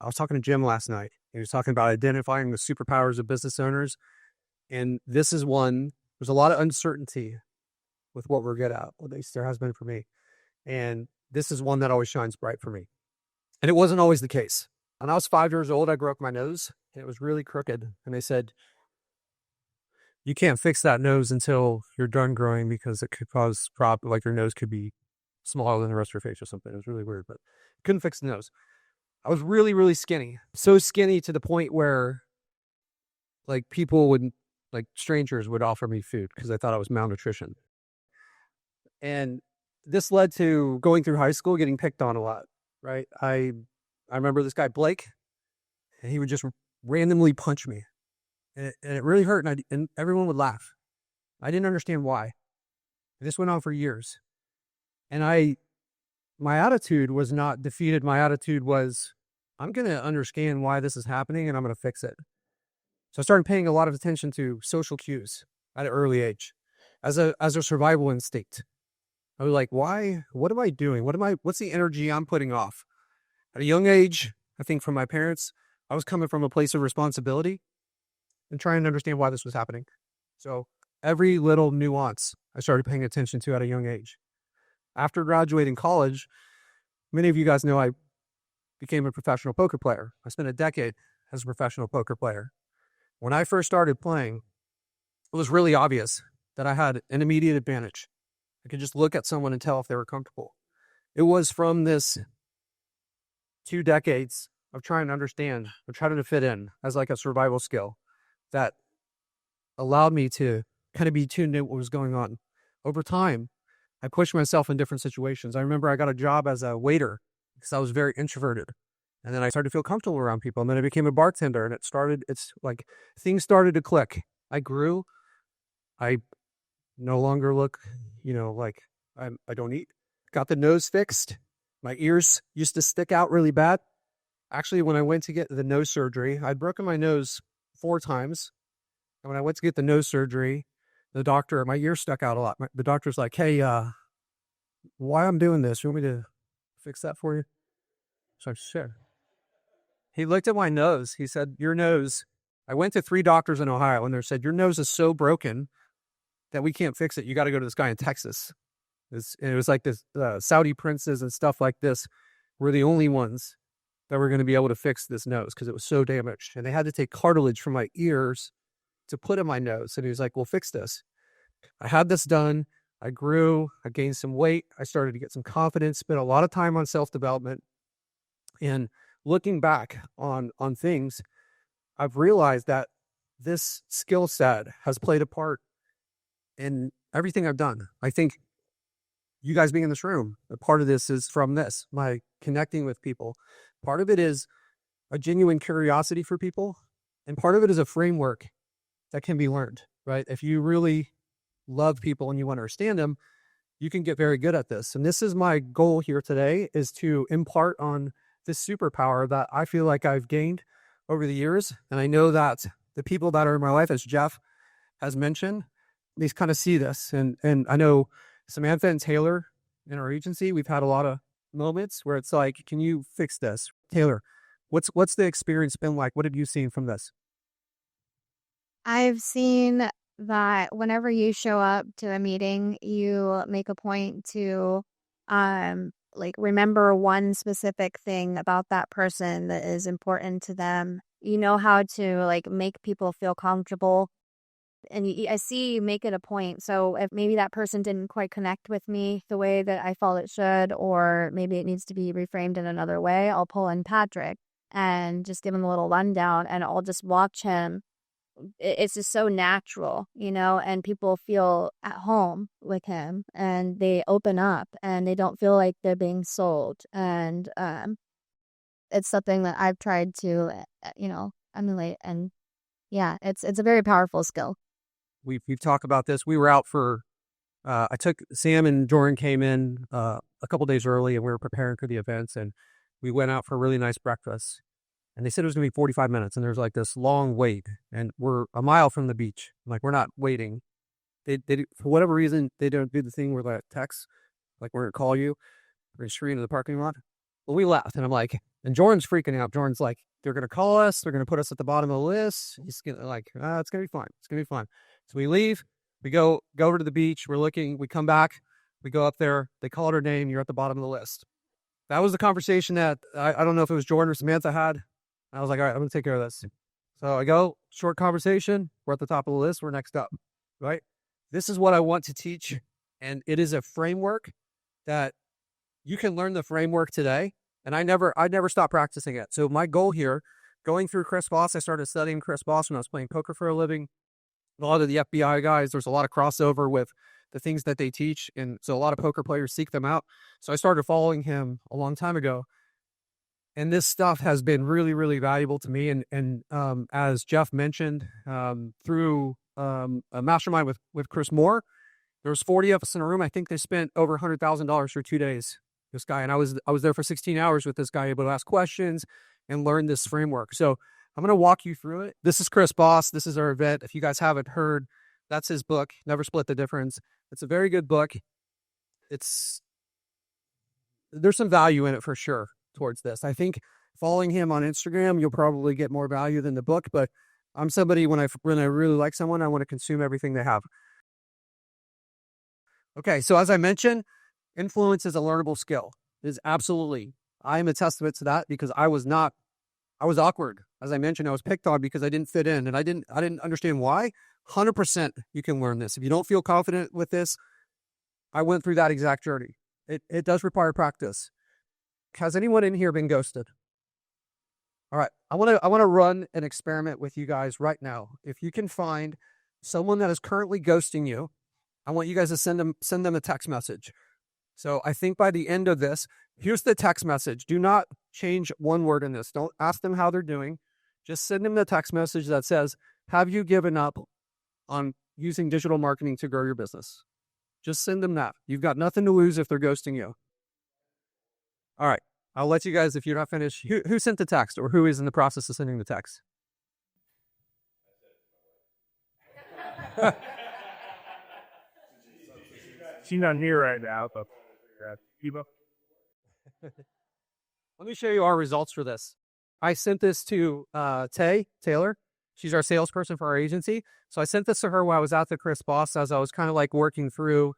I was talking to Jim last night. He was talking about identifying the superpowers of business owners. And this is one, there's a lot of uncertainty with what we're good at. At least there has been for me. And this is one that always shines bright for me. And it wasn't always the case. When I was 5 years old, I broke my nose and it was really crooked. And they said, you can't fix that nose until you're done growing because it could cause like your nose could be smaller than the rest of your face or something. It was really weird, but couldn't fix the nose. I was really, really skinny. So skinny to the point where like people would, like strangers would offer me food because I thought I was malnutrition. And this led to going through high school, getting picked on a lot, right? I remember this guy, Blake, and he would just randomly punch me. And it really hurt, and everyone would laugh. I didn't understand why. This went on for years. And my attitude was not defeated. My attitude was, I'm going to understand why this is happening and I'm going to fix it. So I started paying a lot of attention to social cues at an early age as a survival instinct. I was like, why? What am I doing? What's the energy I'm putting off? At a young age, I think from my parents, I was coming from a place of responsibility and trying to understand why this was happening. So every little nuance I started paying attention to at a young age. After graduating college, many of you guys know I became a professional poker player. I spent a decade as a professional poker player. When I first started playing, it was really obvious that I had an immediate advantage. I could just look at someone and tell if they were comfortable. It was from this 2 decades of trying to understand, or trying to fit in as like a survival skill that allowed me to kind of be tuned in what was going on. Over time, I pushed myself in different situations. I remember I got a job as a waiter because I was very introverted. And then I started to feel comfortable around people. And then I became a bartender and it's like things started to click. I grew. I no longer look, like I don't eat. Got the nose fixed. My ears used to stick out really bad. Actually, when I went to get the nose surgery, I'd broken my nose 4 times. And when I went to get the nose surgery, my ear stuck out a lot. The doctor's like, hey, why I'm doing this? You want me to fix that for you? So I'm sure. He looked at my nose. He said, your nose. I went to 3 doctors in Ohio and they said, your nose is so broken that we can't fix it. You got to go to this guy in Texas. And it was like this Saudi princes and stuff like this were the only ones that were going to be able to fix this nose because it was so damaged. And they had to take cartilage from my ears to put in my nose. And he was like, we'll fix this. I had this done. I grew. I gained some weight. I started to get some confidence, spent a lot of time on self-development. And looking back on things, I've realized that this skill set has played a part in everything I've done. I think you guys being in this room, a part of this is from this, my connecting with people. Part of it is a genuine curiosity for people. And part of it is a framework that can be learned, right? If you really love people and you understand them, you can get very good at this. And this is my goal here today, is to impart on this superpower that I feel like I've gained over the years. And I know that the people that are in my life, as Jeff has mentioned, they kind of see this. And I know Samantha and Taylor in our agency, we've had a lot of moments where it's like, can you fix this? Taylor, what's the experience been like? What have you seen from this? I've seen that whenever you show up to a meeting, you make a point to like remember one specific thing about that person that is important to them. You know how to like make people feel comfortable. And I see you make it a point. So if maybe that person didn't quite connect with me the way that I felt it should, or maybe it needs to be reframed in another way, I'll pull in Patric and just give him a little rundown and I'll just watch him. It's just so natural, and people feel at home with him and they open up and they don't feel like they're being sold. And it's something that I've tried to, emulate. And yeah, it's a very powerful skill. We've talked about this. We were out for, I took Sam and Jordan came in a couple days early and we were preparing for the events and we went out for a really nice breakfast. And they said it was going to be 45 minutes. And there's like this long wait. And we're a mile from the beach. Like, we're not waiting. They for whatever reason, they don't do the thing where they text. Like, we're going to call you. We're going to stream into the parking lot. Well, we left, and I'm like, and Jordan's freaking out. Jordan's like, they're going to call us. They're going to put us at the bottom of the list. He's going to like, it's going to be fine. It's going to be fine. So we leave. We go over to the beach. We're looking. We come back. We go up there. They call her name. You're at the bottom of the list. That was the conversation that I don't know if it was Jordan or Samantha had. I was like, all right, I'm going to take care of this. So I go, short conversation. We're at the top of the list. We're next up, right? This is what I want to teach. And it is a framework that you can learn the framework today. And I never stopped practicing it. So my goal here, going through Chris Voss, I started studying Chris Voss when I was playing poker for a living. A lot of the FBI guys, there's a lot of crossover with the things that they teach. And so a lot of poker players seek them out. So I started following him a long time ago. And this stuff has been really, really valuable to me. And as Jeff mentioned, through a mastermind with Chris Moore, there was 40 of us in a room. I think they spent over $100,000 for 2 days. This guy, and I was there for 16 hours with this guy, able to ask questions and learn this framework. So I'm going to walk you through it. This is Chris Voss. This is our event. If you guys haven't heard, that's his book, Never Split the Difference. It's a very good book. There's some value in it for sure towards this. I think following him on Instagram, you'll probably get more value than the book, but I'm somebody, when I really like someone, I want to consume everything they have. Okay, so as I mentioned, influence is a learnable skill. It is absolutely. I am a testament to that because I was awkward. As I mentioned, I was picked on because I didn't fit in, and I didn't understand why. 100% you can learn this. If you don't feel confident with this, I went through that exact journey. It does require practice. Has anyone in here been ghosted? All right, I want to run an experiment with you guys right now. If you can find someone that is currently ghosting you, I want you guys to send them a text message. So I think by the end of this, here's the text message. Do not change one word in this. Don't ask them how they're doing. Just send them the text message that says, have you given up on using digital marketing to grow your business? Just send them that. You've got nothing to lose if they're ghosting you. All right. I'll let you guys, if you're not finished, who sent the text or who is in the process of sending the text? She's not here right now, but Let me show you our results for this. I sent this to Taylor. She's our salesperson for our agency. So I sent this to her while I was out to Chris Voss as I was kind of like working through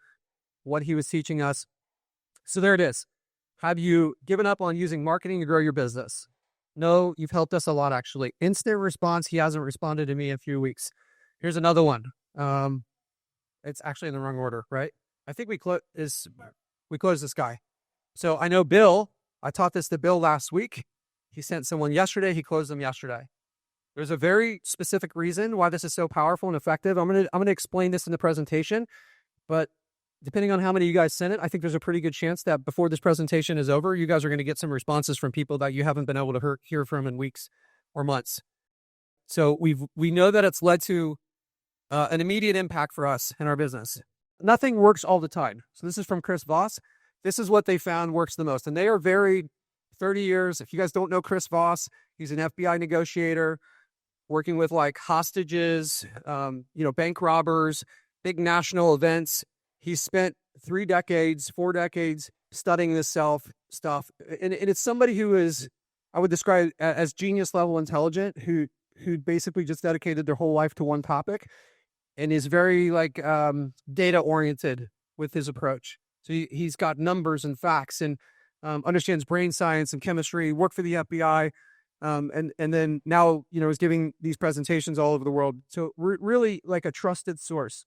what he was teaching us. So there it is. Have you given up on using marketing to grow your business? No, you've helped us a lot, actually. Instant response. He hasn't responded to me in a few weeks. Here's another one. It's actually in the wrong order, right? I think we closed this guy. So I know Bill. I taught this to Bill last week. He sent someone yesterday. He closed them yesterday. There's a very specific reason why this is so powerful and effective. I'm gonna explain this in the presentation, but depending on how many of you guys sent it, I think there's a pretty good chance that before this presentation is over, you guys are going to get some responses from people that you haven't been able to hear from in weeks or months. So we know that it's led to an immediate impact for us in our business. Nothing works all the time. So this is from Chris Voss. This is what they found works the most. And they are very 30 years. If you guys don't know Chris Voss, he's an FBI negotiator working with like hostages, bank robbers, big national events. He spent 4 decades studying this stuff. And it's somebody who is, I would describe as genius level intelligent, who basically just dedicated their whole life to one topic and is very data oriented with his approach. So he's got numbers and facts and understands brain science and chemistry, worked for the FBI. And then now, is giving these presentations all over the world. So really like a trusted source.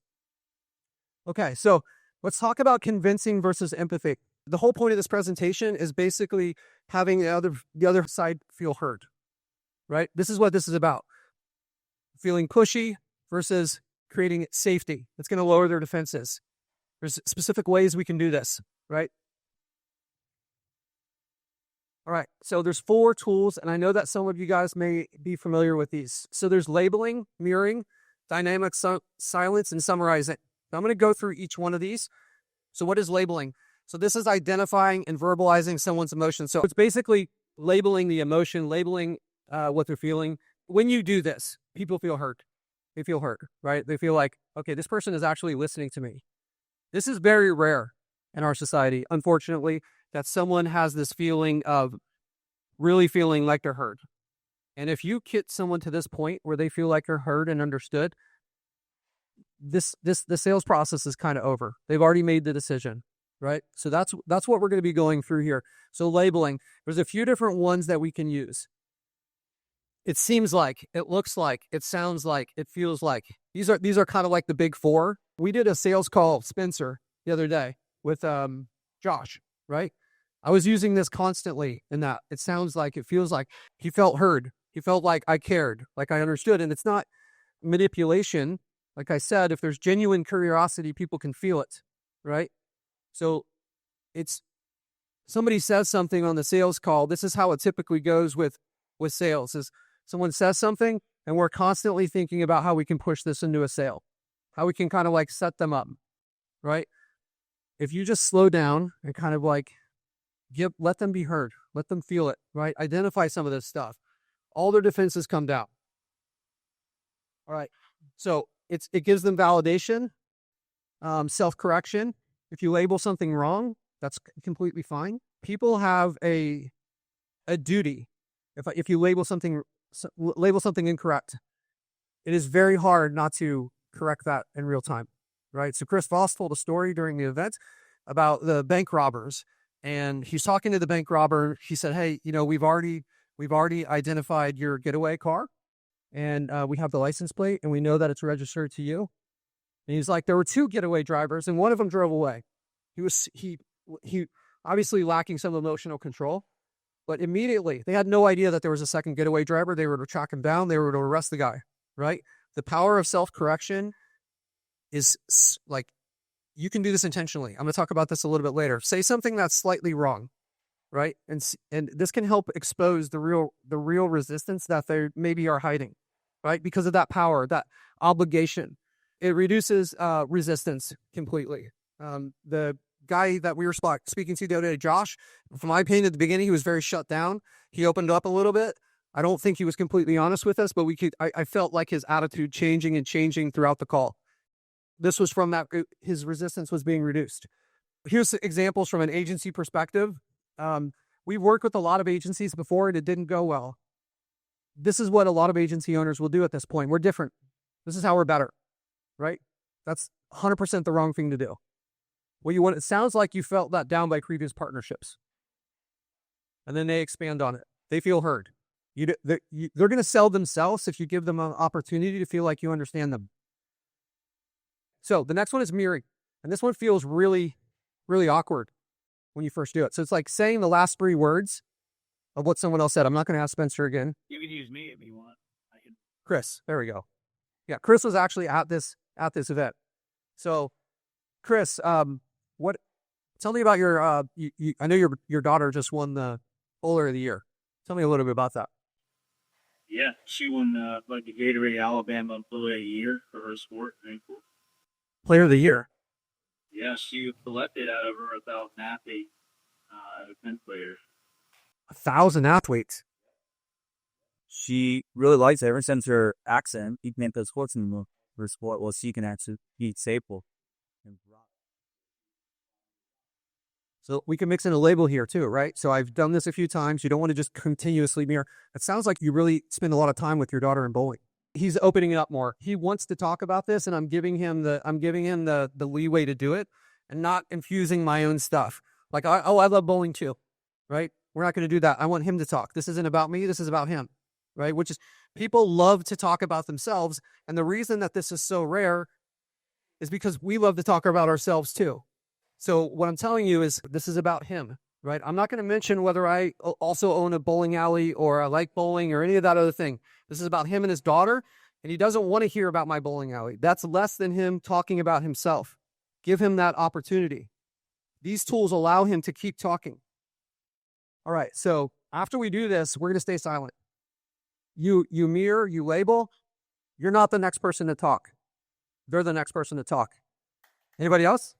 Okay, so let's talk about convincing versus empathy. The whole point of this presentation is basically having the other side feel heard, right? This is what this is about. Feeling pushy versus creating safety. That's going to lower their defenses. There's specific ways we can do this, right? All right, so there's 4 tools, and I know that some of you guys may be familiar with these. So there's labeling, mirroring, dynamic silence, and summarizing. I'm going to go through each one of these. So what is labeling? So this is identifying and verbalizing someone's emotion. So it's basically labeling the emotion, labeling what they're feeling. When you do this, people feel hurt. They feel hurt, right? They feel like, okay, this person is actually listening to me. This is very rare in our society, unfortunately. that someone has this feeling of really feeling like they're heard. And if you get someone to this point where they feel like they're heard and understood, the sales process is kind of over. They've already made the decision, right? So that's what we're going to be going through here. So labeling, there's a few different ones that we can use. It seems like, it looks like, it sounds like, it feels like. These are kind of like the big four. We did a sales call, Spencer, the other day with Josh, right? I was using this constantly in that. It sounds like, it feels like. He felt heard. He felt like I cared, like I understood. And it's not manipulation. Like I said, if there's genuine curiosity, people can feel it, right? So it's, somebody says something on the sales call. This is how it typically goes with sales, is someone says something and we're constantly thinking about how we can push this into a sale, how we can kind of like set them up, right? If you just slow down and kind of like let them be heard, let them feel it, right? Identify some of this stuff. All their defenses come down. All right. So it gives them validation, self-correction. If you label something wrong, that's completely fine. People have a duty. If you label something incorrect, it is very hard not to correct that in real time, right? So Chris Voss told a story during the event about the bank robbers, and he's talking to the bank robber. He said, "Hey, we've already identified your getaway car, and we have the license plate, and we know that it's registered to you." And he's like, "There were two getaway drivers, and one of them drove away. He obviously lacking some emotional control." But immediately, they had no idea that there was a second getaway driver. They were to track him down. They were to arrest the guy, right? The power of self-correction is like, you can do this intentionally. I'm going to talk about this a little bit later. Say something that's slightly wrong, right? And this can help expose the real resistance that they maybe are hiding, right? Because of that power, that obligation. It reduces resistance completely. The guy that we were speaking to the other day, Josh, from my opinion, at the beginning, he was very shut down. He opened up a little bit. I don't think he was completely honest with us, but I felt like his attitude changing throughout the call. This was from that, his resistance was being reduced. Here's examples from an agency perspective. We've worked with a lot of agencies before and it didn't go well. This is what a lot of agency owners will do at this point. We're different. This is how we're better, right? That's 100% the wrong thing to do. It sounds like you felt that down by previous partnerships. And then they expand on it. They feel heard. They're going to sell themselves if you give them an opportunity to feel like you understand them. So the next one is mirroring. And this one feels really, really awkward when you first do it. So it's like saying the last three words of what someone else said. I'm not going to ask Spencer again. You can use me if you want. Chris, there we go. Yeah, Chris was actually at this event. So, Chris, tell me about your, I know your daughter just won the Bowler of the Year. Tell me a little bit about that. Yeah, she won the Gatorade Alabama Player of the Year for her sport. Player of the Year? Yeah, she was selected out of over 1,000 athletes, event players. 1,000 athletes? She really likes it ever since her accent. It meant the sports in her sport was she can actually be stable. So we can mix in a label here too, right? So I've done this a few times. You don't want to just continuously mirror. It sounds like you really spend a lot of time with your daughter in bowling. He's opening it up more. He wants to talk about this, and I'm giving him the leeway to do it, and not infusing my own stuff. Like, I love bowling too, right? We're not going to do that. I want him to talk. This isn't about me. This is about him, right? Which is, people love to talk about themselves, and the reason that this is so rare is because we love to talk about ourselves too. So what I'm telling you is this is about him, right? I'm not going to mention whether I also own a bowling alley or I like bowling or any of that other thing. This is about him and his daughter, and he doesn't want to hear about my bowling alley. That's less than him talking about himself. Give him that opportunity. These tools allow him to keep talking. All right, so after we do this, we're going to stay silent. You mirror, you label. You're not the next person to talk. They're the next person to talk. Anybody else?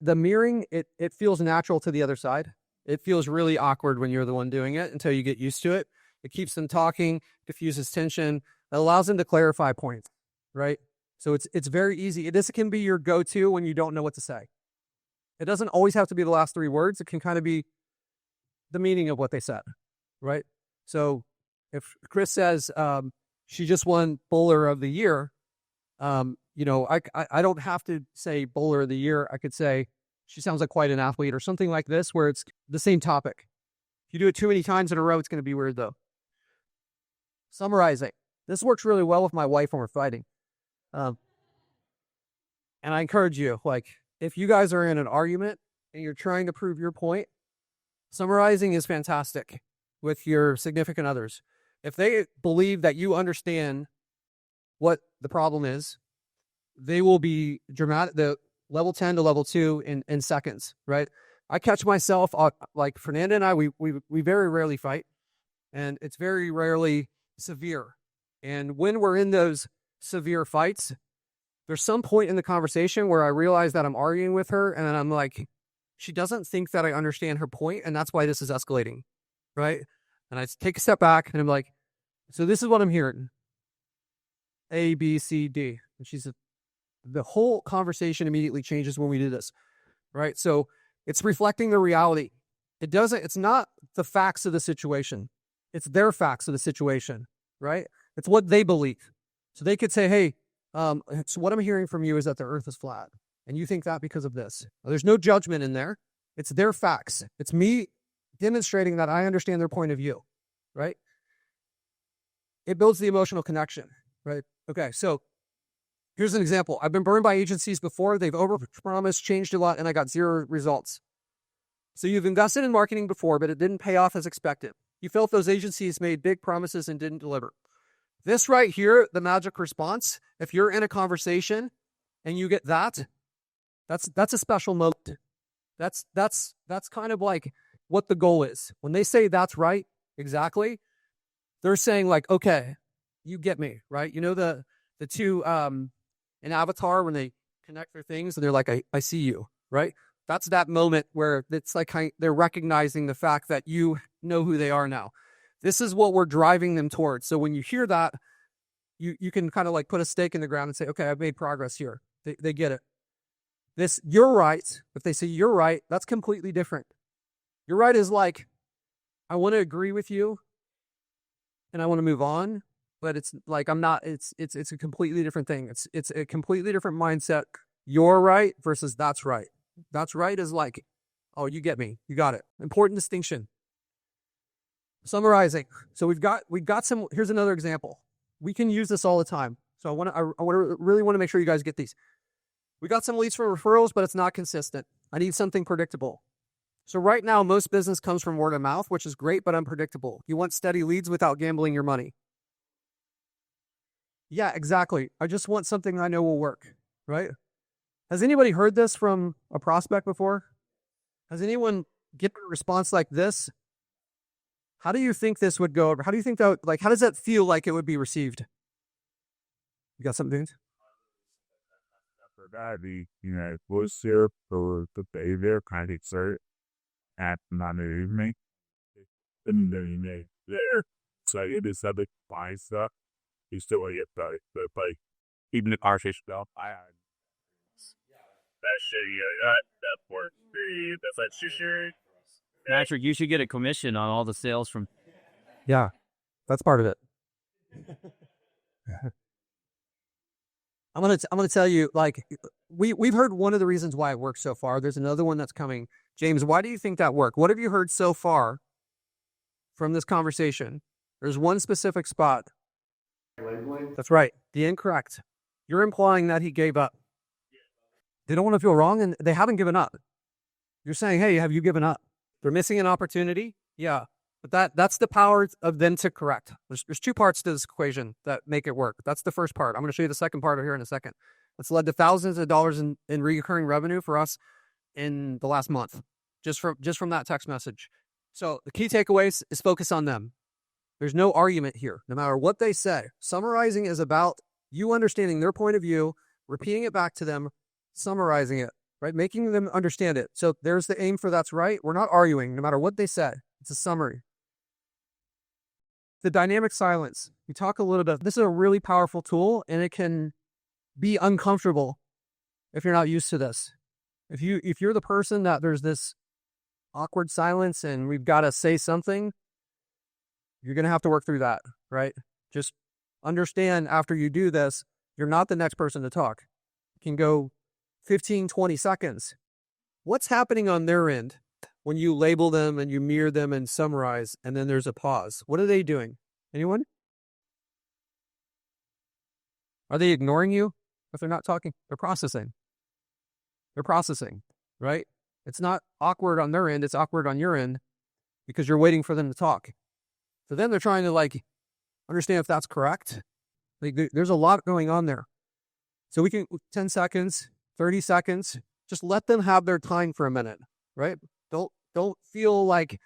The mirroring, it feels natural to the other side. It feels really awkward when you're the one doing it until you get used to it. It keeps them talking, diffuses tension. It allows them to clarify points, right? So it's very easy. This can be your go-to when you don't know what to say. It doesn't always have to be the last 3 words. It can kind of be the meaning of what they said, right? So if Chris says she just won Bowler of the Year, you know, I don't have to say Bowler of the Year. I could say she sounds like quite an athlete or something like this, where it's the same topic. If you do it too many times in a row, it's going to be weird though. Summarizing. This works really well with my wife when we're fighting. And I encourage you, like, if you guys are in an argument and you're trying to prove your point, summarizing is fantastic with your significant others. If they believe that you understand what the problem is, they will be dramatic, the level 10 to level 2 in seconds, right? I catch myself, like Fernanda and I, we very rarely fight, and it's very rarely severe. And when we're in those severe fights, there's some point in the conversation where I realize that I'm arguing with her, and then I'm like, she doesn't think that I understand her point, and that's why this is escalating, right? And I take a step back, and I'm like, so this is what I'm hearing. A, B, C, D. And the whole conversation immediately changes when we do this, right? So it's reflecting the reality. It's not the facts of the situation. It's their facts of the situation, right? It's what they believe. So they could say, hey, so what I'm hearing from you is that the earth is flat. And you think that because of this. There's no judgment in there. It's their facts. It's me demonstrating that I understand their point of view, right? It builds the emotional connection, right? Okay, so here's an example. I've been burned by agencies before. They've overpromised, changed a lot, and I got 0 results. So you've invested in marketing before, but it didn't pay off as expected. You felt those agencies made big promises and didn't deliver. This right here, the magic response, if you're in a conversation and you get that's a special moment. That's kind of like what the goal is. When they say that's right, exactly, they're saying like, okay, you get me, right? You know the two in Avatar when they connect their things and they're like, I see you, right? That's that moment where it's like they're recognizing the fact that you know who they are now. This is what we're driving them towards. So when you hear that, you can kind of like put a stake in the ground and say, okay, I've made progress here. They get it. This, you're right. If they say you're right, that's completely different. You're right is like, I want to agree with you and I want to move on, but it's like, I'm not, it's a completely different thing. It's a completely different mindset. You're right versus that's right. That's right is like, oh, you get me. You got it. Important distinction. Summarizing. So we've got some, here's another example. We can use this all the time. So I really want to make sure you guys get these. We got some leads from referrals, but it's not consistent. I need something predictable. So right now, most business comes from word of mouth, which is great, but unpredictable. You want steady leads without gambling your money. Yeah, exactly. I just want something I know will work, right? Has anybody heard this from a prospect before? Has anyone get a response like this? How do you think this would go over? How do you think that, like, how does that feel like it would be received? You got something? For that, you know, was there for the day there kind of start at 9 evening. And then, you know, there. So it is that they buy stuff. You still want to get the like, even if our fish stuff, I had. That shit, yeah, that works. That's like shirt. Patric, you should get a commission on all the sales from. Yeah, that's part of it. I'm gonna tell you, like, we've heard one of the reasons why it works so far. There's another one that's coming. James, why do you think that worked? What have you heard so far from this conversation? There's one specific spot. Labeling. That's right. The incorrect. You're implying that he gave up. They don't want to feel wrong, and they haven't given up. You're saying, hey, have you given up? They're missing an opportunity? Yeah. But that's the power of them to correct. There's 2 parts to this equation that make it work. That's the first part. I'm going to show you the second part here in a second. It's led to thousands of dollars in recurring revenue for us in the last month, just from that text message. So the key takeaways is focus on them. There's no argument here, no matter what they say. Summarizing is about you understanding their point of view, repeating it back to them, summarizing it, right? Making them understand it. So there's the aim for that's right. We're not arguing, no matter what they say. It's a summary. The dynamic silence. We talk a little bit. This is a really powerful tool, and it can be uncomfortable if you're not used to this. If you're the person that there's this awkward silence and we've got to say something, you're going to have to work through that, right? Just understand after you do this, you're not the next person to talk. It can go 15, 20 seconds. What's happening on their end when you label them and you mirror them and summarize, and then there's a pause? What are they doing? Anyone? Are they ignoring you if they're not talking? They're processing. They're processing, right? It's not awkward on their end. It's awkward on your end because you're waiting for them to talk. So then they're trying to like understand if that's correct. Like there's a lot going on there. So we can 10 seconds, 30 seconds, just let them have their time for a minute, right? Don't feel like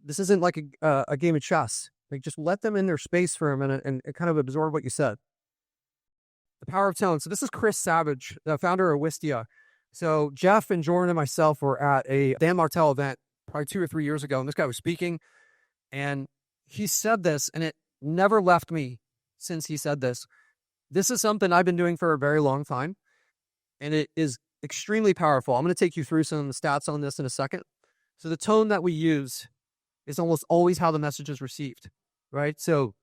this isn't like a game of chess. Like just let them in their space for a minute and kind of absorb what you said. The power of tone. So this is Chris Savage, the founder of Wistia. So Jeff and Jordan and myself were at a Dan Martell event probably 2 or 3 years ago, and this guy was speaking, and he said this, and it never left me since he said this. This is something I've been doing for a very long time, and it is extremely powerful. I'm going to take you through some of the stats on this in a second. So the tone that we use is almost always how the message is received, right? So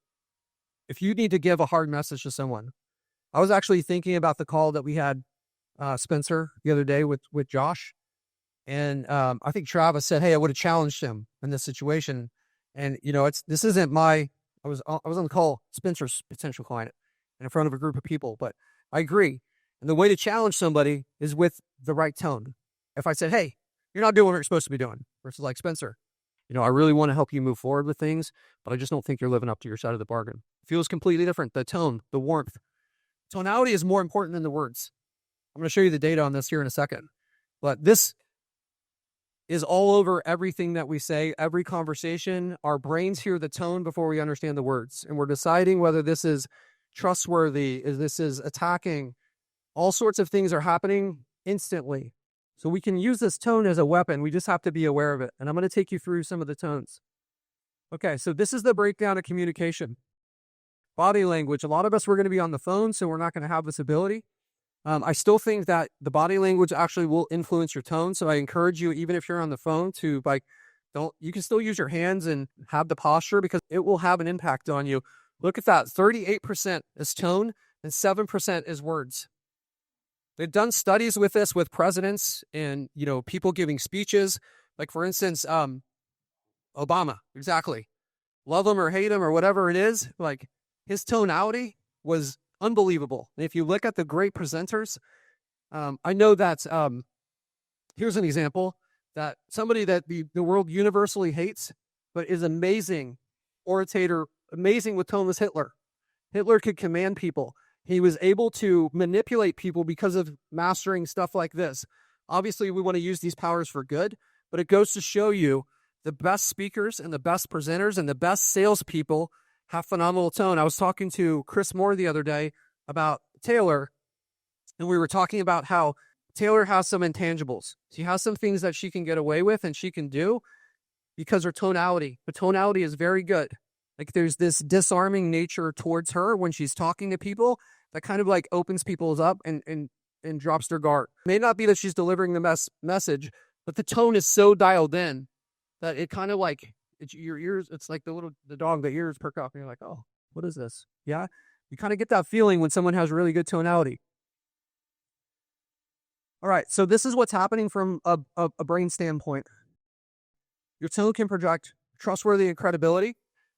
if you need to give a hard message to someone, I was actually thinking about the call that we had Spencer the other day with Josh. And I think Travis said, hey, I would have challenged him in this situation. And, this isn't I was on the call, Spencer's potential client, and in front of a group of people, but I agree. And the way to challenge somebody is with the right tone. If I said, hey, you're not doing what you're supposed to be doing, versus like Spencer, I really want to help you move forward with things, but I just don't think you're living up to your side of the bargain. It feels completely different. The tone, the warmth. Tonality is more important than the words. I'm going to show you the data on this here in a second. But this is all over everything that we say, every conversation. Our brains hear the tone before we understand the words. And we're deciding whether this is trustworthy, this is attacking. All sorts of things are happening instantly. So we can use this tone as a weapon. We just have to be aware of it. And I'm going to take you through some of the tones. Okay, so this is the breakdown of communication. Body language. A lot of us were going to be on the phone, so we're not going to have this ability. I still think that the body language actually will influence your tone. So I encourage you, even if you're on the phone, to you can still use your hands and have the posture because it will have an impact on you. Look at that. 38% is tone and 7% is words. They've done studies with this with presidents and, people giving speeches. Like, for instance, Obama, exactly. Love him or hate him or whatever it is, like, his tonality was unbelievable. And if you look at the great presenters, I know that, here's an example, that somebody that the world universally hates, but is amazing orator, amazing with tone, was Hitler. Hitler could command people. He was able to manipulate people because of mastering stuff like this. Obviously, we want to use these powers for good, but it goes to show you the best speakers and the best presenters and the best salespeople have phenomenal tone. I was talking to Chris Moore the other day about Taylor, and we were talking about how Taylor has some intangibles. She has some things that she can get away with and she can do because her tonality. The tonality is very good. Like, there's this disarming nature towards her when she's talking to people that kind of like opens people's up and drops their guard. It may not be that she's delivering the message, but the tone is so dialed in that it kind of like, your ears, it's like the dog, the ears perk up and you're like, oh, what is this? Yeah. You kind of get that feeling when someone has really good tonality. All right. So this is what's happening from a brain standpoint. Your tone can project trustworthy and credibility.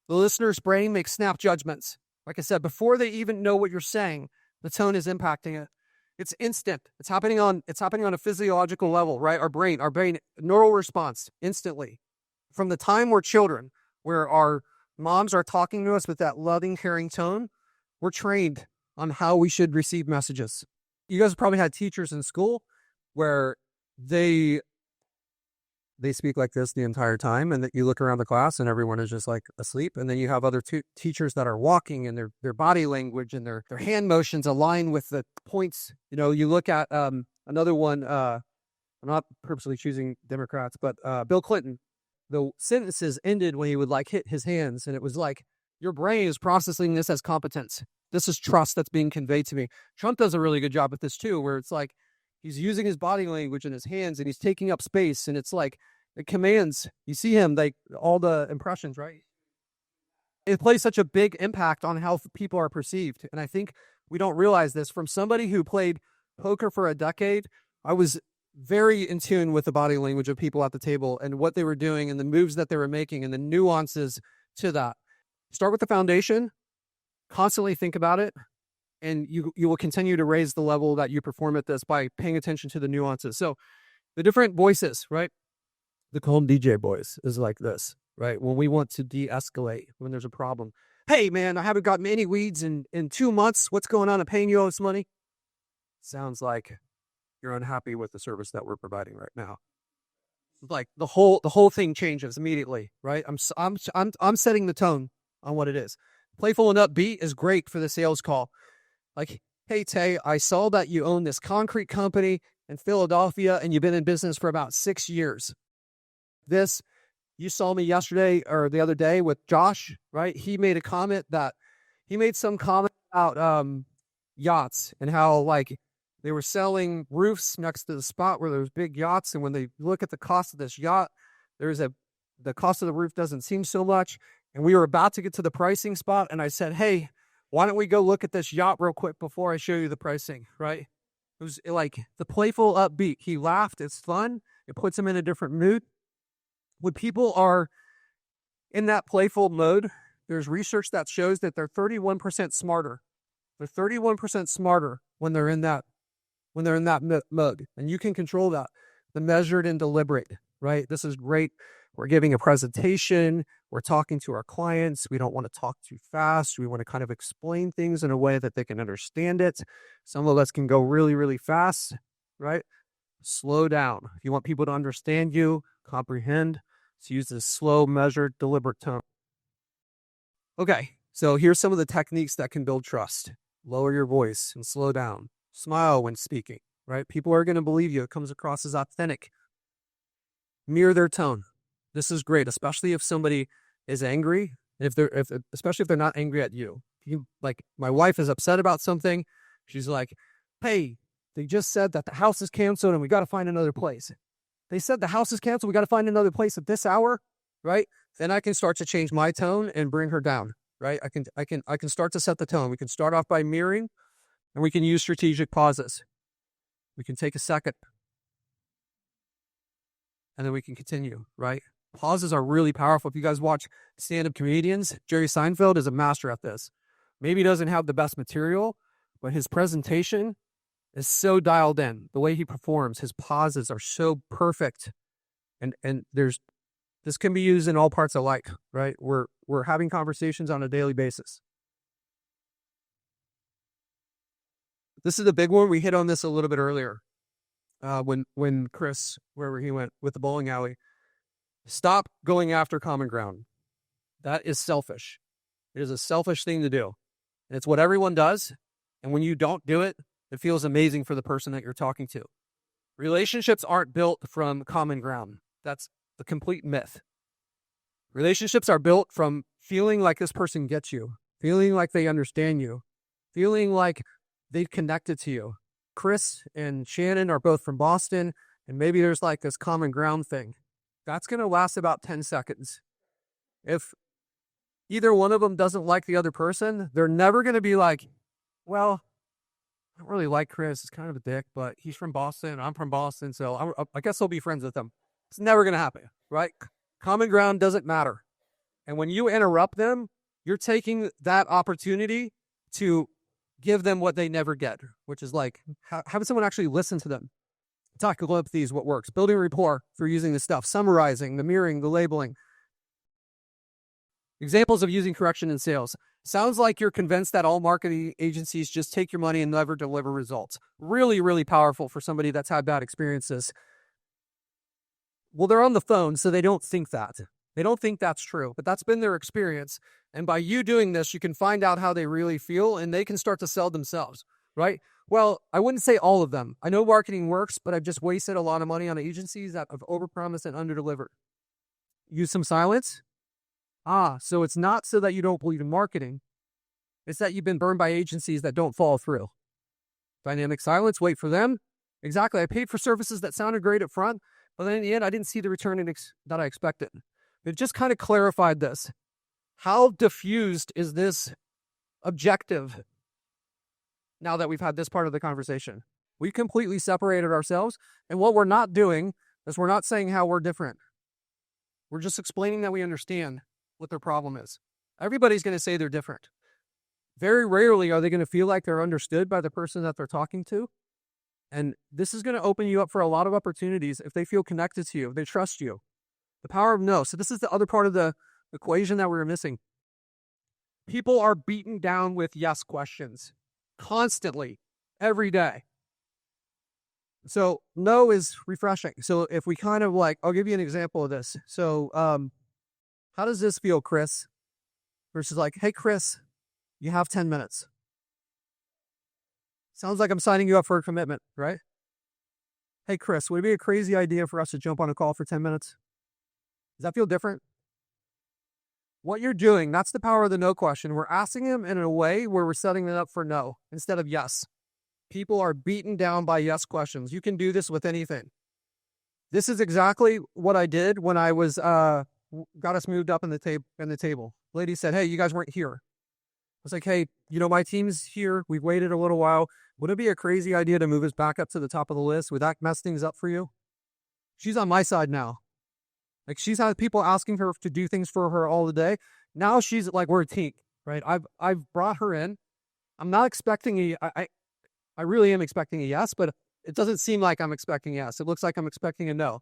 The listener's brain makes snap judgments. Like I said, before they even know what you're saying, the tone is impacting it. It's instant. It's happening on a physiological level, right? Our brain, neural response instantly. From the time we're children, where our moms are talking to us with that loving, caring tone, we're trained on how we should receive messages. You guys probably had teachers in school where they speak like this the entire time, and that you look around the class and everyone is just like asleep. And then you have other teachers that are walking, and their body language and their hand motions align with the points. You look at another one. I'm not purposely choosing Democrats, but Bill Clinton. The sentences ended when he would like hit his hands, and it was like your brain is processing this as competence. This is trust that's being conveyed to me. Trump does a really good job with this too, where it's like He's using his body language and his hands, and he's taking up space, and it's like it commands. You see him, like all the impressions, right? It plays such a big impact on how people are perceived. And I think we don't realize this. From somebody who played poker for a decade, I was very in tune with the body language of people at the table and what they were doing and the moves that they were making and the nuances to that. Start with the foundation, constantly think about it, and you will continue to raise the level that you perform at this by paying attention to the nuances. So the different voices, right? The calm DJ voice is like this, right? When we want to de-escalate, when there's a problem. Hey, man, I haven't gotten any weeds in 2 months. What's going on? I'm paying you all this money. Sounds like you're unhappy with the service that we're providing right now. Like the whole thing changes immediately, right? I'm setting the tone on what it is. Playful and upbeat is great for the sales call. Like, hey, Tay, I saw that you own this concrete company in Philadelphia and you've been in business for about 6 years. You saw me yesterday or the other day with Josh, right? He made some comment about yachts and how like they were selling roofs next to the spot where there's big yachts. And when they look at the cost of this yacht, the cost of the roof doesn't seem so much. And we were about to get to the pricing spot. And I said, hey, why don't we go look at this yacht real quick before I show you the pricing, right? It was like the playful upbeat. He laughed. It's fun. It puts him in a different mood. When people are in that playful mode, there's research that shows that they're 31% smarter. They're 31% smarter when they're in that mode. And you can control that. The measured and deliberate, right? This is great. We're giving a presentation. We're talking to our clients. We don't want to talk too fast. We want to kind of explain things in a way that they can understand it. Some of us can go really, really fast, right? Slow down. If you want people to understand you, comprehend, so use this slow, measured, deliberate tone. Okay, so here's some of the techniques that can build trust. Lower your voice and slow down. Smile when speaking, right? People are going to believe you. It comes across as authentic. Mirror their tone. This is great, especially if somebody is angry, especially if they're not angry at you. Like my wife is upset about something. She's like, hey, they just said that the house is canceled and we got to find another place. They said the house is canceled. We got to find another place at this hour, right? Then I can start to change my tone and bring her down, right? I can start to set the tone. We can start off by mirroring, and we can use strategic pauses. We can take a second, and then we can continue, right? Pauses are really powerful. If you guys watch stand-up comedians, Jerry Seinfeld is a master at this. Maybe he doesn't have the best material, but his presentation is so dialed in. The way he performs, his pauses are so perfect. And this can be used in all parts of life, right? We're having conversations on a daily basis. This is a big one. We hit on this a little bit earlier. When Chris, wherever he went with the bowling alley, stop going after common ground. That is selfish. It is a selfish thing to do. And it's what everyone does. And when you don't do it, it feels amazing for the person that you're talking to. Relationships aren't built from common ground. That's the complete myth. Relationships are built from feeling like this person gets you, feeling like they understand you, feeling like they've connected to you. Chris and Shannon are both from Boston, and maybe there's like this common ground thing. That's going to last about 10 seconds. If either one of them doesn't like the other person, they're never going to be like, well, I don't really like Chris. He's kind of a dick, but he's from Boston. I'm from Boston, so I guess I'll be friends with him. It's never going to happen, right? Common ground doesn't matter. And when you interrupt them, you're taking that opportunity to give them what they never get, which is like having someone actually listen to them. Tactical empathy is what works. Building rapport through using this stuff, summarizing, the mirroring, the labeling. Examples of using correction in sales. Sounds like you're convinced that all marketing agencies just take your money and never deliver results. Really, really powerful for somebody that's had bad experiences. Well, they're on the phone, so they don't think that. They don't think that's true, but that's been their experience. And by you doing this, you can find out how they really feel, and they can start to sell themselves, right? Well, I wouldn't say all of them. I know marketing works, but I've just wasted a lot of money on agencies that have overpromised and underdelivered. Use some silence. So it's not so that you don't believe in marketing. It's that you've been burned by agencies that don't follow through. Dynamic silence, wait for them. Exactly. I paid for services that sounded great up front, but then in the end, I didn't see the return that I expected. It just kind of clarified this. How diffused is this objective now that we've had this part of the conversation? We completely separated ourselves, and what we're not doing is we're not saying how we're different. We're just explaining that we understand what their problem is. Everybody's going to say they're different. Very rarely are they going to feel like they're understood by the person that they're talking to. And this is going to open you up for a lot of opportunities if they feel connected to you, if they trust you. The power of no. So this is the other part of the equation that we were missing. People are beaten down with yes questions constantly, every day. So no is refreshing. So if we kind of like, I'll give you an example of this. So how does this feel, Chris? Versus like, hey, Chris, you have 10 minutes. Sounds like I'm signing you up for a commitment, right? Hey, Chris, would it be a crazy idea for us to jump on a call for 10 minutes? Does that feel different? What you're doing, that's the power of the no question. We're asking him in a way where we're setting it up for no instead of yes. People are beaten down by yes questions. You can do this with anything. This is exactly what I did when I was got us moved up in the table. Lady said, hey, you guys weren't here. I was like, hey, my team's here. We've waited a little while. Would it be a crazy idea to move us back up to the top of the list? Would that mess things up for you? She's on my side now. Like, she's had people asking her to do things for her all the day. Now she's like, we're a team, right? I've brought her in. I'm not expecting I really am expecting a yes, but it doesn't seem like I'm expecting a yes. It looks like I'm expecting a no,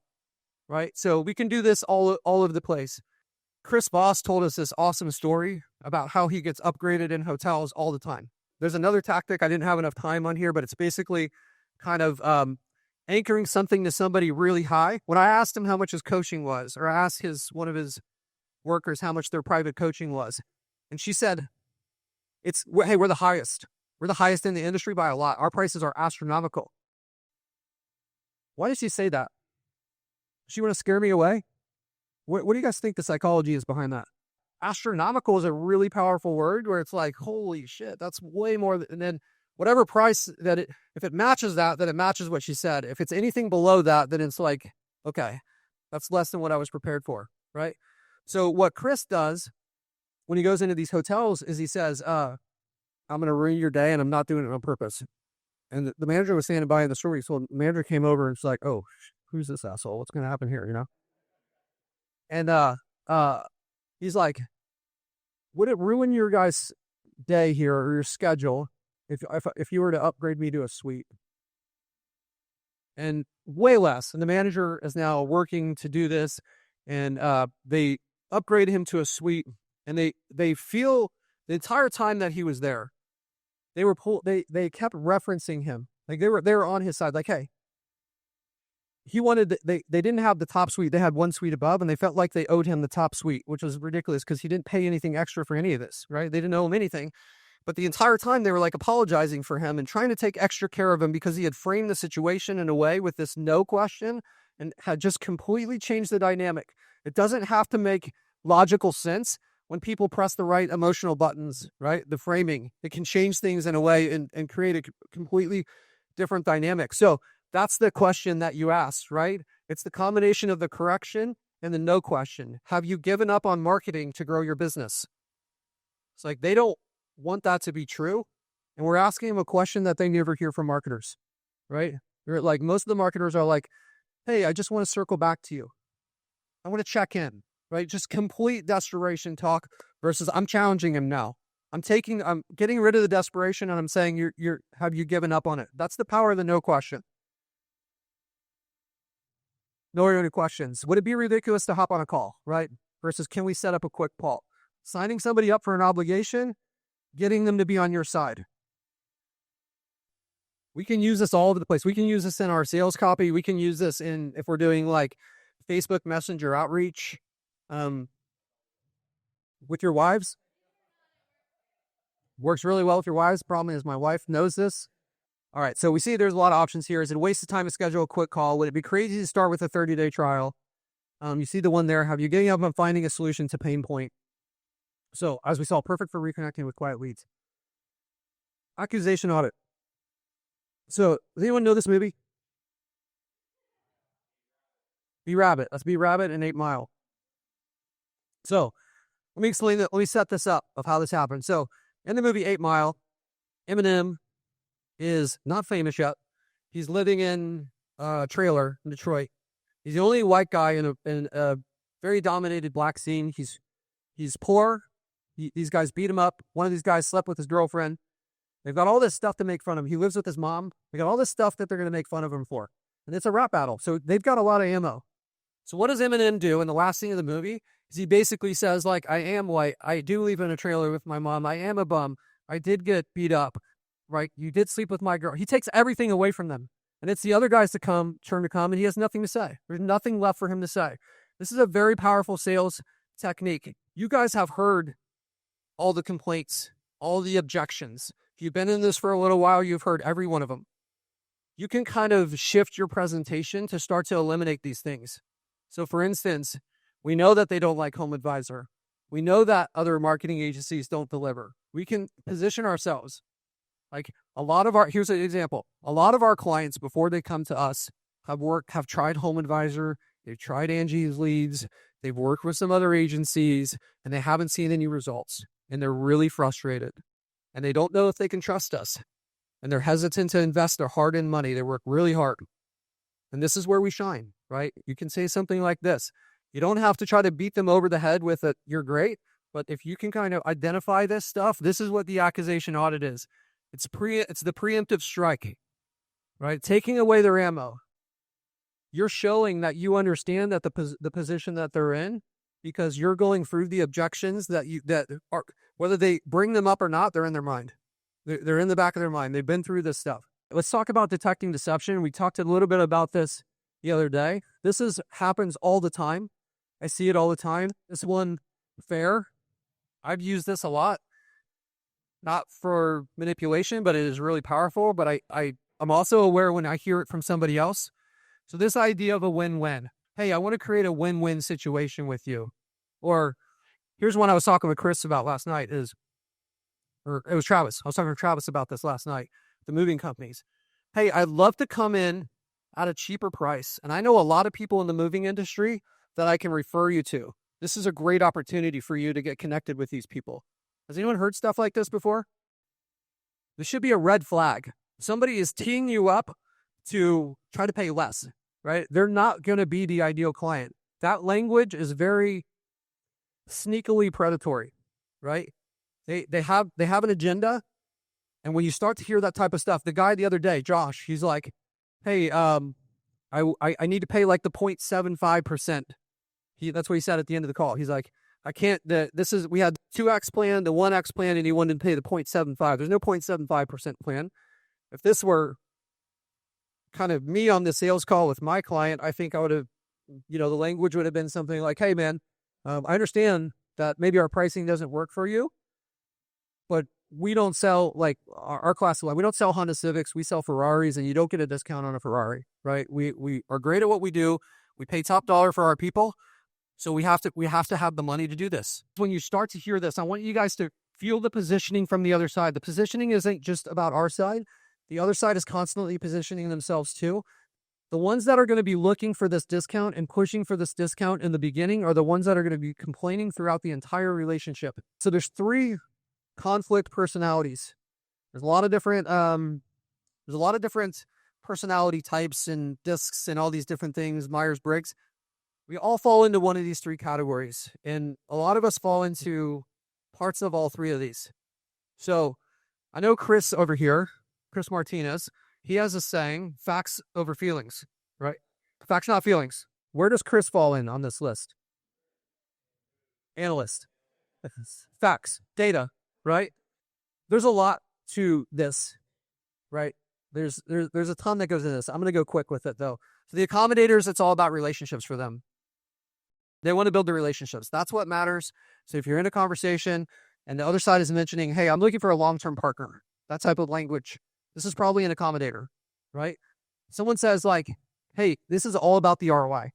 right? So we can do this all over the place. Chris Voss told us this awesome story about how he gets upgraded in hotels all the time. There's another tactic I didn't have enough time on here, but it's basically kind of anchoring something to somebody really high. When I asked him how much his coaching was, or I asked one of his workers how much their private coaching was, and she said, hey, we're the highest. We're the highest in the industry by a lot. Our prices are astronomical. Why did she say that? Does she want to scare me away? What do you guys think the psychology is behind that? Astronomical is a really powerful word where it's like, holy shit, that's way more. And then whatever price if it matches that, then it matches what she said. If it's anything below that, then it's like, okay, that's less than what I was prepared for, right? So what Chris does when he goes into these hotels is he says, I'm going to ruin your day and I'm not doing it on purpose. And the manager was standing by in the story. So the manager came over and was like, oh, who's this asshole? What's going to happen here, And he's like, would it ruin your guys' day here or your schedule if you were to upgrade me to a suite? And way less. And the manager is now working to do this, and they upgrade him to a suite, and they feel the entire time that he was there, they kept referencing him. Like they were on his side, like, hey. He wanted, they didn't have the top suite. They had one suite above, and they felt like they owed him the top suite, which was ridiculous because he didn't pay anything extra for any of this, right? They didn't owe him anything. But the entire time they were like apologizing for him and trying to take extra care of him because he had framed the situation in a way with this no question and had just completely changed the dynamic. It doesn't have to make logical sense when people press the right emotional buttons, right? The framing, it can change things in a way and create a completely different dynamic. So that's the question that you asked, right? It's the combination of the correction and the no question. Have you given up on marketing to grow your business? It's like they don't want that to be true. And we're asking them a question that they never hear from marketers, right? They're like, most of the marketers are like, hey, I just want to circle back to you. I want to check in, right? Just complete desperation talk versus I'm challenging him now. I'm getting rid of the desperation and I'm saying, have you given up on it? That's the power of the no question. No other questions. Would it be ridiculous to hop on a call, right? Versus can we set up a quick call? Signing somebody up for an obligation, getting them to be on your side. We can use this all over the place. We can use this in our sales copy. We can use this if we're doing like Facebook Messenger outreach with your wives. Works really well with your wives. Problem is my wife knows this. All right, so we see there's a lot of options here. Is it a waste of time to schedule a quick call? Would it be crazy to start with a 30-day trial? You see the one there. Have you given up on finding a solution to pain point? So, as we saw, perfect for reconnecting with quiet leads. Accusation Audit. So, does anyone know this movie? B-Rabbit. That's B-Rabbit and 8 Mile. So let me explain that. Let me set this up of how this happened. So in the movie 8 Mile, Eminem is not famous yet. He's living in a trailer in Detroit. He's the only white guy in a very dominated black scene. He's poor. These guys beat him up. One of these guys slept with his girlfriend. They've got all this stuff to make fun of him. He lives with his mom. They got all this stuff that they're going to make fun of him for. And it's a rap battle. So they've got a lot of ammo. So what does Eminem do in the last scene of the movie? Is he basically says, like, I am white. I do live in a trailer with my mom. I am a bum. I did get beat up. Right? You did sleep with my girl. He takes everything away from them. And it's the other guys to come, and he has nothing to say. There's nothing left for him to say. This is a very powerful sales technique. You guys have heard all the complaints, all the objections. If you've been in this for a little while, you've heard every one of them. You can kind of shift your presentation to start to eliminate these things. So for instance, we know that they don't like Home Advisor. We know that other marketing agencies don't deliver. We can position ourselves. Like here's an example. A lot of our clients, before they come to us, have tried Home Advisor. They've tried Angie's Leads. They've worked with some other agencies and they haven't seen any results. And they're really frustrated. And they don't know if they can trust us. And they're hesitant to invest their hard-earned money. They work really hard. And this is where we shine, right? You can say something like this. You don't have to try to beat them over the head with it. You're great. But if you can kind of identify this stuff, this is what the accusation audit is. It's the preemptive strike, right? Taking away their ammo. You're showing that you understand that the position that they're in, because you're going through the objections that are, whether they bring them up or not, they're in their mind. They're in the back of their mind. They've been through this stuff. Let's talk about detecting deception. We talked a little bit about this the other day. This happens all the time. I see it all the time. This one, fair. I've used this a lot. Not for manipulation, but it is really powerful. But I'm also aware when I hear it from somebody else. So this idea of a win-win. Hey, I want to create a win-win situation with you. Or here's one I was talking with Chris about last night or it was Travis. I was talking to Travis about this last night. The moving companies. Hey, I'd love to come in at a cheaper price. And I know a lot of people in the moving industry that I can refer you to. This is a great opportunity for you to get connected with these people. Has anyone heard stuff like this before? This should be a red flag. Somebody is teeing you up to try to pay less, right? They're not going to be the ideal client. That language is very sneakily predatory, right? They have an agenda. And when you start to hear that type of stuff, the guy the other day, Josh, he's like, hey, I need to pay like the 0.75%. That's what he said at the end of the call. He's like, I can't, we had 2X plan, the 1X plan, and he wanted to pay the 0.75. There's no 0.75% plan. If this were kind of me on the sales call with my client, I think I would have, the language would have been something like, hey man, I understand that maybe our pricing doesn't work for you, but we don't sell like our class of line. We don't sell Honda Civics. We sell Ferraris, and you don't get a discount on a Ferrari, right? We are great at what we do. We pay top dollar for our people. So we have to have the money to do this. When you start to hear this, I want you guys to feel the positioning from the other side. The positioning isn't just about our side. The other side is constantly positioning themselves too. The ones that are going to be looking for this discount and pushing for this discount in the beginning are the ones that are going to be complaining throughout the entire relationship. So there's 3 conflict personalities. There's a lot of different personality types and discs and all these different things, Myers-Briggs. We all fall into one of these 3 categories, and a lot of us fall into parts of all 3 of these. So I know Chris over here, Chris Martinez, he has a saying, facts over feelings, right? Facts, not feelings. Where does Chris fall in on this list? Analyst. Facts, data, right? There's a lot to this, right? There's a ton that goes into this. I'm going to go quick with it though. So the accommodators, it's all about relationships for them. They want to build the relationships. That's what matters. So if you're in a conversation and the other side is mentioning, hey, I'm looking for a long-term partner, that type of language, this is probably an accommodator, right? Someone says like, hey, this is all about the ROI.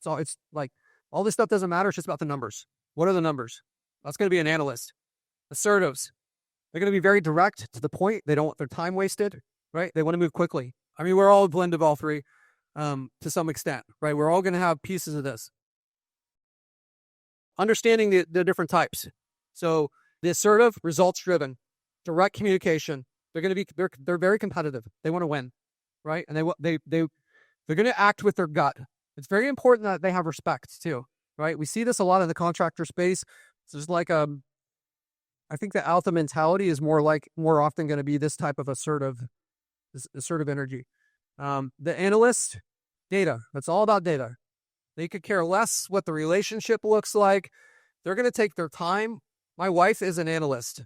So it's like, all this stuff doesn't matter. It's just about the numbers. What are the numbers? That's going to be an analyst. Assertives. They're going to be very direct to the point. They don't want their time wasted, right? They want to move quickly. I mean, we're all a blend of all 3. to some extent, right? We're all going to have pieces of this. Understanding the different types. So the assertive, results-driven, direct communication. They're going to be they're very competitive. They want to win, right? And they're going to act with their gut. It's very important that they have respect too, right? We see this a lot in the contractor space. So it's like I think the alpha mentality is more often going to be this type of assertive energy. The analyst, data. That's all about data. They could care less what the relationship looks like. They're going to take their time. My wife is an analyst.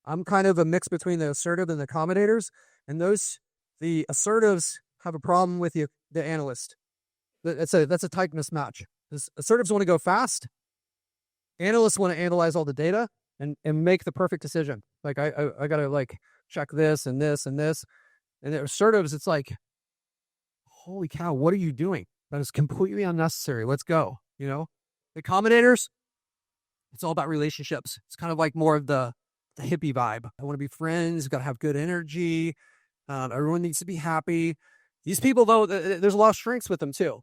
I'm kind of a mix between the assertive and the accommodators, and the assertives have a problem with the analyst. That's a tight mismatch. Assertives want to go fast. Analysts want to analyze all the data and make the perfect decision. Like I gotta like check this and this and this. And the assertives, it's like, holy cow, what are you doing? That is completely unnecessary. Let's go. You know, the accommodators, it's all about relationships. It's kind of like more of the hippie vibe. I want to be friends. Got to have good energy. Everyone needs to be happy. These people, though, there's a lot of strengths with them too.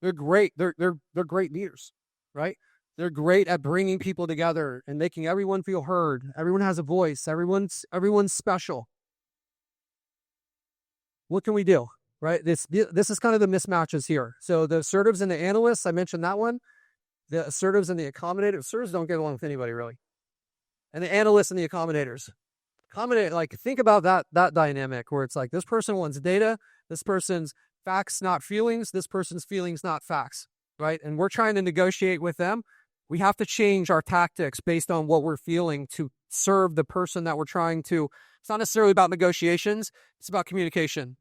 They're great. They're great leaders, right? They're great at bringing people together and making everyone feel heard. Everyone has a voice. Everyone's special. What can we do, right? This is kind of the mismatches here. So the assertives and the analysts, I mentioned that one. The assertives and the accommodators. Assertives don't get along with anybody really. And the analysts and the accommodators. Think about that dynamic where it's like this person wants data, this person's facts, not feelings, this person's feelings, not facts, right? And we're trying to negotiate with them. We have to change our tactics based on what we're feeling to serve the person that we're trying to. It's not necessarily about negotiations, it's about communication.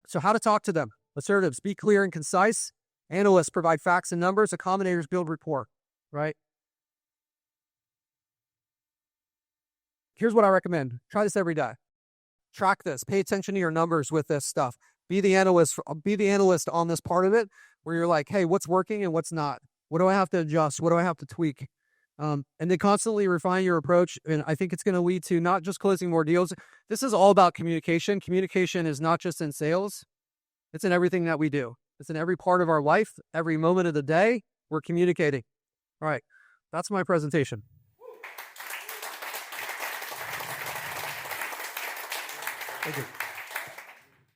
So how to talk to them. Assertives, be clear and concise. Analysts provide facts and numbers. Accommodators build rapport, right? Here's what I recommend. Try this every day. Track this. Pay attention to your numbers with this stuff. Be the analyst on this part of it where you're like, hey, what's working and what's not? What do I have to adjust? What do I have to tweak? And then constantly refine your approach. And I think it's going to lead to not just closing more deals. This is all about communication. Communication is not just in sales. It's in everything that we do. It's in every part of our life. Every moment of the day, we're communicating. All right. That's my presentation. Thank you.